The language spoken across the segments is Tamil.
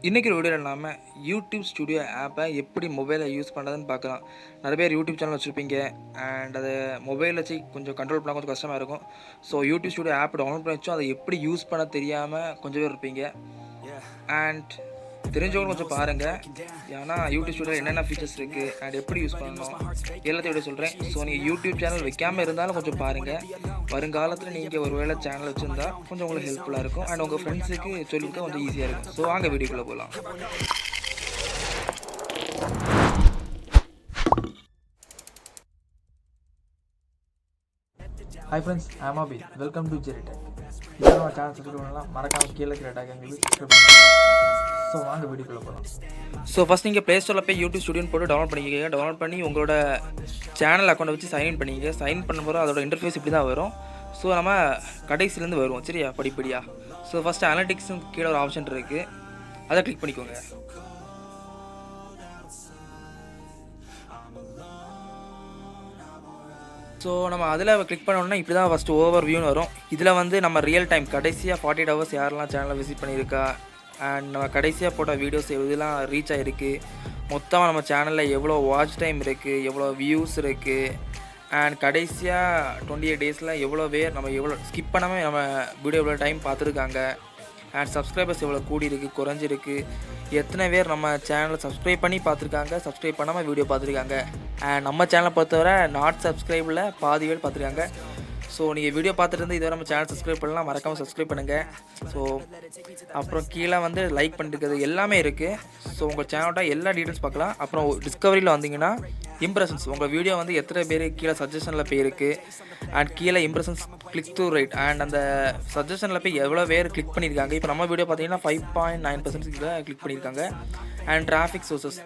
இன்றைக்கி வீடியோவில் நாம் யூடியூப் ஸ்டுடியோ ஆப்பை எப்படி மொபைலில் யூஸ் பண்ணுறதுன்னு பார்க்கலாம். நிறைய பேர் யூடியூப் சேனல் வச்சுருப்பீங்க அண்ட் அதை மொபைலில் வச்சு கொஞ்சம் கண்ட்ரோல் பண்ண கொஞ்சம் கஷ்டமாக இருக்கும். So YouTube studio app download பண்ணி வச்சோம் அதை எப்படி யூஸ் பண்ண தெரியாமல் கொஞ்சம் பேர் இருப்பீங்க. அண்ட் தெரிஞ்சவங்க கொஞ்சம் பாருங்கள், ஏன்னா யூடியூப் ஸ்டுடியோவில் என்னென்ன ஃபீச்சர்ஸ் இருக்குது அண்ட் எப்படி யூஸ் பண்ணணும் எல்லாத்தையும் விட சொல்கிறேன். ஸோ நீங்கள் யூடியூப் சேனல் வைக்காமல் இருந்தாலும் கொஞ்சம் பாருங்கள். வருங்காலத்தில் நீங்கள் ஒரு வேளை சேனல் வச்சுருந்தா கொஞ்சம் உங்களுக்கு ஹெல்ப்ஃபுல்லாக இருக்கும் அண்ட் உங்கள் ஃப்ரெண்ட்ஸுக்கு சொல்லிவிட்டு கொஞ்சம் ஈஸியாக இருக்கும். ஸோ வாங்க வீடியோக்குள்ளே போகலாம். Hi friends, I'm Abhi. Welcome to Jerry tech. இதெல்லாம் நம்ம சேனல் சப்ஸ்கிரைப் பண்ணலாம், மறக்காமல் கீழே இருக்கிற டேக் எங்களுக்கு சப்ஸ்கிரைப் பண்ணுங்கள். ஸோ வாங்க வீடியோக்குள்ளே போகலாம். ஸோ ஃபஸ்ட் நீங்கள் ப்ளே ஸ்டோரில் போய் யூடியூப் ஸ்டுடியோன்னு போட்டு டவுன்லோட் பண்ணிக்கோங்க. டவுன்லோட் பண்ணி உங்களோட சேனல் அக்கௌண்ட்டை வச்சு சைன் பண்ணிக்கங்க. சைன் பண்ணும்போது அதோட இன்டர்ஃபேஸ் இப்படி தான் வரும். ஸோ நம்ம கடைசிலேருந்து வருவோம், சரியா, படிப்படியா. ஸோ ஃபஸ்ட்டு அனலிட்டிக்ஸும் கீழே ஒரு ஆப்ஷன் இருக்குது, அதை கிளிக் பண்ணிக்கோங்க. ஸோ நம்ம அதில் கிளிக் பண்ணோன்னா இப்படி தான் ஃபஸ்ட்டு ஓவர் வியூன்னு வரும். இதில் வந்து நம்ம ரியல் டைம் கடைசியாக 48 ஹவர்ஸ் யாரெல்லாம் சேனலை விசிட் பண்ணியிருக்கா அண்ட் நம்ம கடைசியாக போட்ட வீடியோஸ் எதுலாம் ரீச் ஆகிருக்கு, மொத்தமாக நம்ம சேனலில் எவ்வளோ வாட்ச் டைம் இருக்குது, எவ்வளோ வியூஸ் இருக்குது அண்ட் கடைசியாக 28 டேஸில் எவ்வளோ பேர் நம்ம எவ்வளோ ஸ்கிப் பண்ணாமல் நம்ம வீடியோ எவ்வளோ டைம் பார்த்துருக்காங்க அண்ட் சப்ஸ்கிரைபர்ஸ் எவ்வளோ கூடியிருக்கு குறைஞ்சிருக்கு, எத்தனை பேர் நம்ம சேனலை சப்ஸ்கிரைப் பண்ணி பார்த்துருக்காங்க, சப்ஸ்கிரைப் பண்ணாமல் வீடியோ பார்த்துருக்காங்க அண்ட் நம்ம சேனலை பொறுத்தவரை நாட் சப்ஸ்கிரைபில் பாதி பேர் பார்த்துருக்காங்க. ஸோ நீங்கள் வீடியோ பார்த்துட்டு இருந்து இதுவரை நம்ம சேனல் சப்ஸ்கிரைப் பண்ணலாம், மறக்காமல் சப்ஸ்கிரைப் பண்ணுங்கள். ஸோ அப்புறம் கீழே வந்து லைக் பண்ணிருக்கிறது எல்லாமே இருக்குது. ஸோ உங்கள் சேனலோட எல்லா டீட்டெயில்ஸ் பார்க்கலாம். அப்புறம் டிஸ்கவரியில் வந்தீங்கன்னா இம்ப்ரெஷன்ஸ், உங்கள் வீடியோ வந்து எத்தனை பேர் கீழே சஜஷனில் போயிருக்கு அண்ட் கீழே impressions click through right and அந்த சஜஷனில் போய் எவ்வளோ பேர் கிளிக் பண்ணியிருக்காங்க. இப்போ நம்ம வீடியோ பார்த்தீங்கன்னா 5.9% கிளிக் பண்ணியிருக்காங்க. அண்ட் டிராஃபிக் சோர்சஸ்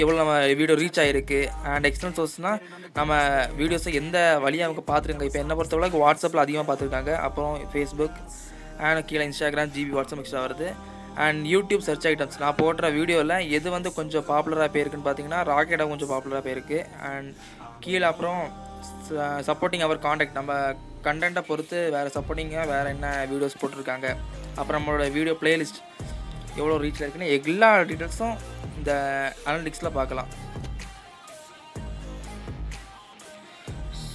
எவ்வளோ நம்ம வீடியோ ரீச் ஆகிருக்கு அண்ட் எக்ஸ்டர்னல் சோர்ஸ்னால் நம்ம வீடியோஸை எந்த வழியாக அவங்க பார்த்துருக்காங்க. இப்போ என்ன பொறுத்தவரைக்கும் வாட்ஸ்அப்பில் அதிகமாக பார்த்துருக்காங்க, அப்புறம் ஃபேஸ்புக் அண்ட் கீழே இன்ஸ்டாகிராம், ஜிபி, வாட்ஸ்அப் எக்ஸ்ட்ரா வருது. அண்ட் யூடியூப் சர்ச் ஐட்டம்ஸ் நான் போடுற வீடியோவில் எது வந்து கொஞ்சம் பாப்புலராக போயிருக்குன்னு பார்த்தீங்கன்னா ராக்கெட்டாக கொஞ்சம் பாப்புலராக போயிருக்கு. அண்ட் கீழே அப்புறம் சப்போர்ட்டிங் அவர் காண்டாக்ட், நம்ம கண்டென்ட்டை பொறுத்து வேறு சப்போர்ட்டிங்காக வேறு என்ன வீடியோஸ் போட்டிருக்காங்க, அப்புறம் நம்மளோட வீடியோ பிளேலிஸ்ட் எவ்வளோ ரீச்சில் இருக்குன்னு எல்லா டீட்டெயில்ஸும் இந்த அனலிட்டிக்ஸில் பார்க்கலாம்.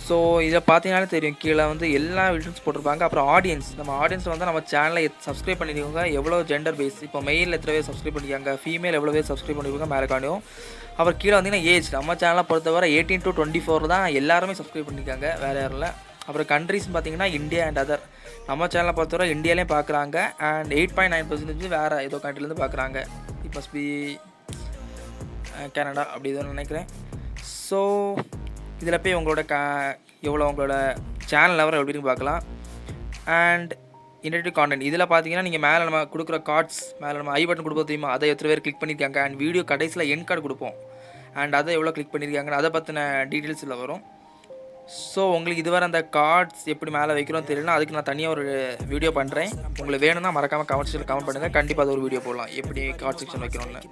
ஸோ இதை பார்த்தீங்கன்னாலே தெரியும், கீழே வந்து எல்லா வீடியோஸ் போட்டிருப்பாங்க. அப்புறம் ஆடியன்ஸ், நம்ம ஆடியன்ஸ் வந்து நம்ம சேனலை சப்ஸ்கிரைப் பண்ணியிருக்கவங்க எவ்வளோ ஜெண்டர் பேஸ், இப்போ மெயில் எத்தனை பேர் சப்ஸ்கிரைப் பண்ணியிருக்காங்க, ஃபீமேல் எவ்வளோ பேர் சப்ஸ்கிரைப் பண்ணியிருக்காங்க மேலே காணியும். அப்புறம் கீழே வந்தீங்கன்னா ஏஜ், நம்ம சேனலை பொறுத்தவரை 18 to 24 தான் எல்லாருமே சப்ஸ்கிரைப் பண்ணியிருக்காங்க, வேறு யாரும் இல்லை. அப்புறம் கண்ட்ரிஸ்ன்னு பார்த்தீங்கன்னா இந்தியா அண்ட் அதர், நம்ம சேனலை பொறுத்தவரை இந்தியாலேயும் பார்க்குறாங்க அண்ட் 8.9% வேறு ஏதோ கண்ட்ரிலேருந்து பார்க்குறாங்க. இட் மஸ்ட் பி கனடா அப்படி தான் நினைக்கிறேன். ஸோ இதில் போய் உங்களோட எவ்வளோ உங்களோட சேனல் லெவல் எப்படி இருக்கு பார்க்கலாம். அண்ட் இன்டர்நெட் கான்டென்ட் இதில் பார்த்தீங்கன்னா நீங்கள் மேலே நம்ம கொடுக்குற கார்ட்ஸ் மேலே நம்ம ஐ பட்டன் கொடுப்போம் தெரியுமா, அதை எத்தனை பேர் கிளிக் பண்ணியிருக்காங்க அண்ட் வீடியோ கடைசியில் என் கார்டு கொடுப்போம் அண்ட் அதை எவ்வளோ கிளிக் பண்ணியிருக்காங்க அதை பற்றின டீட்டெயில்ஸில் வரும். ஸோ உங்களுக்கு இதுவரை அந்த கார்ட்ஸ் எப்படி மேலே வைக்கிறோம் தெரியலனா அதுக்கு நான் தனியாக ஒரு வீடியோ பண்ணுறேன். உங்களுக்கு வேணும்னா மறக்காமல் கமெண்ட் செக்ஷனில் கமெண்ட் பண்ணுங்கள், கண்டிப்பாக அது ஒரு வீடியோ போடலாம் எப்படி கார்ட் செக்ஷன் வைக்கணும்னு.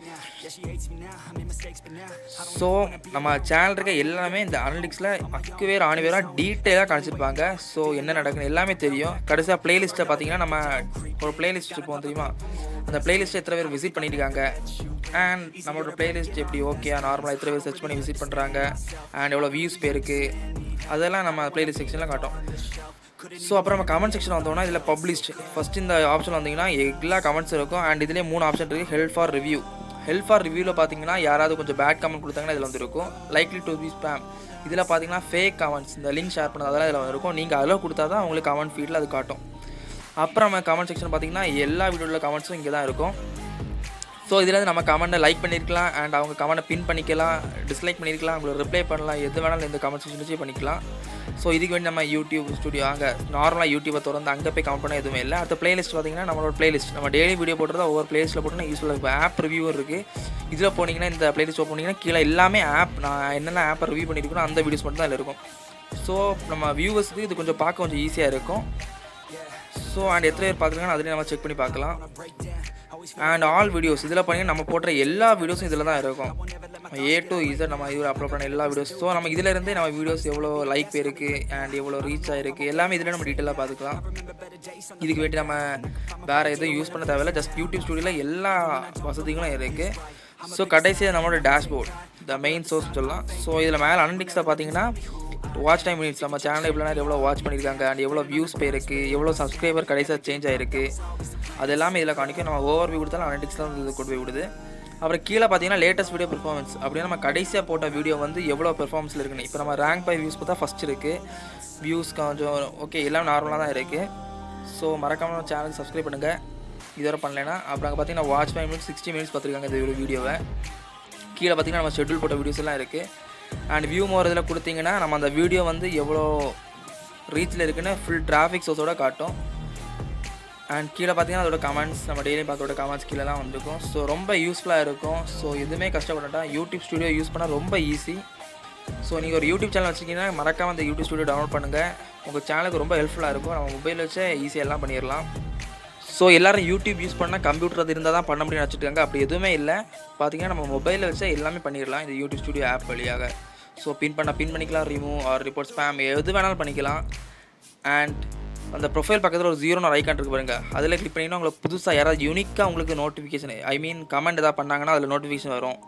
ஸோ நம்ம சேனல் இருக்க எல்லாமே இந்த அனலிட்டிக்ஸில் அக்குவேர் ஆணிவேராக டீட்டெயிலாக காமிச்சிருப்பாங்க. ஸோ என்ன நடக்குன்னு எல்லாமே தெரியும். கடைசியாக ப்ளேலிஸ்ட்டில் பார்த்தீங்கன்னா நம்ம ஒரு ப்ளேலிஸ்ட் இருப்போம் தெரியுமா, அந்த ப்ளேலிஸ்ட்டை எத்தனை பேர் விசிட் பண்ணியிருக்காங்க அண்ட் நம்மளோட ப்ளேலிஸ்ட் எப்படி ஓகே நார்மலாக எத்தனை பேர் சர்ச் பண்ணி விசிட் பண்ணுறாங்க அண்ட் எவ்வளோ வியூஸ் போயிருக்கு அதெல்லாம் நம்ம ப்ளேலிஸ்ட் செக்ஷனில் காட்டும். ஸோ அப்புறம் நம்ம கமெண்ட் செக்ஷன் வந்தோம்னா இதில் பப்ளிஷ்ட் ஃபஸ்ட்டு இந்த ஆப்ஷன் வந்தீங்கன்னா எல்லா கமெண்ட்ஸ் இருக்கும் அண்ட் இதிலே 3 ஆப்ஷன் இருக்குது. Help for review, help for ரிவ்யூவில் பார்த்தீங்கன்னா யாராவது கொஞ்சம் பேட் கமெண்ட் கொடுத்தாங்கன்னா இதில் வந்துருக்கும். லைக்லி டு பி ஸ்பேம், இதில் பார்த்தீங்கன்னா ஃபேக் கமெண்ட்ஸ், இந்த லிங்க் ஷேர் பண்ணது அதெல்லாம் இதில் இருக்கும். நீங்கள் அதில் கொடுத்தா தான் உங்களுக்கு கமெண்ட் ஃபீல்டில் அது காட்டும். அப்புறம் நம்ம கமெண்ட் செக்ஷன் பார்த்தீங்கன்னா எல்லா வீடியோவில் கமெண்ட்ஸும் இங்கே தான் இருக்கும். ஸோ இதில் நம்ம கமெண்ட்டை லைக் பண்ணியிருக்கலாம் அண்ட் அவங்க கமெண்ட்டை பின் பண்ணிக்கலாம், டிஸ்லைக் பண்ணியிருக்கலாம், அவங்களுக்கு ரிப்ளை பண்ணலாம், எது வேணாலும் இந்த கமெண்ட் செக்ஷன் வச்சு பண்ணிக்கலாம். ஸோ இதுக்கு வேண்டி நம்ம யூடியூப் ஸ்டுடியோ அங்கே நார்மலாக யூடியூப்பை திறந்து அங்கே போய் கமெண்ட் பண்ண எதுவுமே இல்லை. அடுத்த பிளேலிஸ்ட் பார்த்தீங்கன்னா நம்மளோட பிளேலிஸ்ட் நம்ம டெய்லி வீடியோ போட்டுறதா ஒவ்வொரு பிளேலிஸ்ட்டில் போட்டுனா யூஸ்ஃபுல்லாக இருக்கும். ஆப் ரிவ்யூவும் இருக்குது, இதில் போனீங்கன்னா இந்த பிளேலிஸ்ட் போனீங்கன்னா கீழே எல்லாமே ஆப் நான் என்னென்ன ஆப்பை ரிவ்யூ பண்ணியிருக்கணும் அந்த வீடியோஸ் மட்டும் தான் அதில் இருக்கும். ஸோ நம்ம வியூவர்ஸுக்கு இது கொஞ்சம் பார்க்க கொஞ்சம் ஈஸியாக இருக்கும். ஸோ அண்ட் எத்தனை பேர் பார்த்துருக்காங்க அதுலேயும் நம்ம செக் பண்ணி பார்க்கலாம். அண்ட் ஆல் வீடியோஸ் இதில் பார்த்தீங்கன்னா நம்ம போடுற எல்லா வீடியோஸும் இதில் தான் இருக்கும். A to Z நம்ம இதில் அப்லோட் பண்ண எல்லா வீடியோஸ். ஸோ நம்ம இதிலேருந்தே நம்ம வீடியோஸ் எவ்வளோ லைக் போயிருக்கு அண்ட் எவ்வளோ ரீச் ஆகிருக்கு எல்லாமே இதில் நம்ம டீட்டெயிலாக பார்த்துக்கலாம். இதுக்கு வேண்டி நம்ம வேறு எதுவும் யூஸ் பண்ண தேவையில்லை. ஜஸ்ட் யூடியூப் ஸ்டுடியோவில் எல்லா வசதிகளும் இருக்குது. ஸோ கடைசியாக நம்மளோட டேஷ்போர்ட் த மெயின் சோர்ஸ் சொல்லலாம். ஸோ இதில் மேலே அனலிட்டிக்ஸில் பார்த்தீங்கன்னா வாட்ச் டைம் மினிட்ஸ் நம்ம சேனலில் எவ்வளோ நேரம் எவ்வளோ வாட்ச் பண்ணியிருக்காங்க அண்ட் எவ்வளோ வியூஸ் போயிருக்கு, எவ்வளோ சப்ஸ்கிரைபர் கடைசியாக சேஞ்ச் ஆகிருக்கு, அது எல்லாமே இதில் காணிக்கும். நம்ம ஓவர் வியூ கொடுத்தாலும் அனலிட்டிக்ஸ் தான் இது கொண்டு போய் விடுது. அப்புறம் கீழே பார்த்தீங்கன்னா லேட்டஸ்ட் வீடியோ பெர்ஃபார்மன்ஸ் அப்படின்னா நம்ம கடைசியாக போட்ட வீடியோ வந்து எவ்வளோ பெர்ஃபார்மன்ஸில் இருக்குன்னு. இப்போ நம்ம ரேங்க் பை வியூஸ் பார்த்தா ஃபஸ்ட் இருக்குது. வியூஸ் கொஞ்சம் ஓகே எல்லாம் நார்மலாக தான் இருக்குது. ஸோ மறக்காமல் நம்ம சேனலுக்கு சப்ஸ்கிரைப் பண்ணுங்கள் இதுவரை பண்ணலைன்னா. அப்புறம் அங்கே பார்த்தீங்கன்னா வாட்ச் 5 மினிட்ஸ் 60 மினிட்ஸ் பார்த்துருக்காங்க இந்த வீடியோவை. கீழே பார்த்தீங்கன்னா நம்ம ஷெட்யூல் போட்ட வீடியோஸ் எல்லாம் இருக்குது. அண்ட் வியூ மோர் இதில் கொடுத்தீங்கன்னா நம்ம அந்த வீடியோ வந்து எவ்வளோ ரீச்சில் இருக்குன்னு ஃபுல் டிராஃபிக் சோர்ஸோட காட்டும். அண்ட் கீழே பார்த்தீங்கன்னா அதோட கமெண்ட்ஸ் நம்ம டெய்லி பார்த்தோட கமெண்ட்ஸ் கீழெலாம் வந்துருக்கும். ஸோ ரொம்ப யூஸ்ஃபுல்லாக இருக்கும். ஸோ எதுவுமே கஷ்டப்பட்டா யூடியூப் ஸ்டுடியோ யூஸ் பண்ணால் ரொம்ப ஈஸி. ஸோ நீங்கள் ஒரு யூடியூப் சேனல் வச்சுக்கிங்கன்னா மறக்காமல் அந்த யூடியூப் ஸ்டுடியோ டவுன்லோட் பண்ணுங்கள். உங்கள் சேனலுக்கு ரொம்ப ஹெல்ப்ஃபுல்லாக இருக்கும். நம்ம மொபைல் வச்சே ஈஸியாக எல்லாம் பண்ணிடலாம். ஸோ எல்லோரும் யூடியூப் யூஸ் பண்ணால் கம்ப்யூட்டர் அது இருந்தால் தான் பண்ண முடியும்னு வச்சுருக்காங்க. அப்படி எதுவுமே இல்லை. பார்த்தீங்கன்னா நம்ம மொபைலில் வச்சா எல்லாமே பண்ணிடலாம் இந்த யூடியூப் ஸ்டுடியோ ஆப் வழியாக. ஸோ பின் பண்ணிக்கலாம், ரிமூவ் ஆர் ரிப்போர்ட் ஸ்பேம் எது வேணாலும் பண்ணிக்கலாம். அண்ட் அந்த ப்ரொஃபைல் பக்கத்தில் ஒரு 0 ஐக்கான் இருக்குது பாருங்கள், அதில் கிளிக் பண்ணிங்கன்னா உங்களுக்கு புதுசாக யாராவது யூனிக்காக உங்களுக்கு நோட்டிஃபிகேஷன் கமெண்ட் எதாவது பண்ணாங்கன்னா அதில் நோட்டிஃபிகேஷன் வரும்.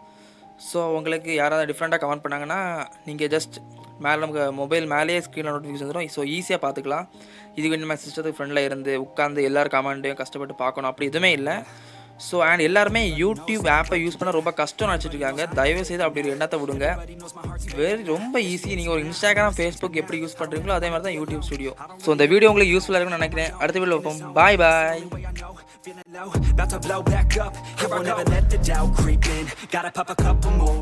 ஸோ உங்களுக்கு யாராவது டிஃப்ரெண்ட்டாக கமெண்ட் பண்ணாங்கன்னா நீங்கள் ஜஸ்ட் மேலே நமக்கு மொபைல் மேலேயே ஸ்க்ரீனில் நோட்டிஃபிகேஷன் வரும். ஸோ ஈஸியாக பார்த்துக்கலாம். இதுக்கு நம்ம சிஸ்டத்துக்கு ஃப்ரெண்டில் இருந்து உட்காந்து எல்லாரும் கமெண்ட்டையும் கஷ்டப்பட்டு பார்க்கணும் அப்படி எதுவுமே இல்லை. ஸோ அண்ட் எல்லாருமே யூடியூப் ஆப்பை யூஸ் பண்ண ரொம்ப கஷ்டம் நினச்சிட்டு இருக்காங்க. தயவுசெய்து அப்படி ஒரு எண்ணத்தை விடுங்க. ரொம்ப ஈஸி. நீங்கள் ஒரு இன்ஸ்டாகிராம், ஃபேஸ்புக் எப்படி யூஸ் பண்ணுறீங்களோ அதே மாதிரி தான் யூடியூப் ஸ்டுடியோ. ஸோ இந்த வீடியோ உங்களுக்கு யூஸ்ஃபுல்லாக இருக்குன்னு நினைக்கிறேன். அடுத்த வீடியோ பார்ப்போம். பாய் பாய். About to blow back up, I won't ever let the doubt creep in. Gotta pop a couple more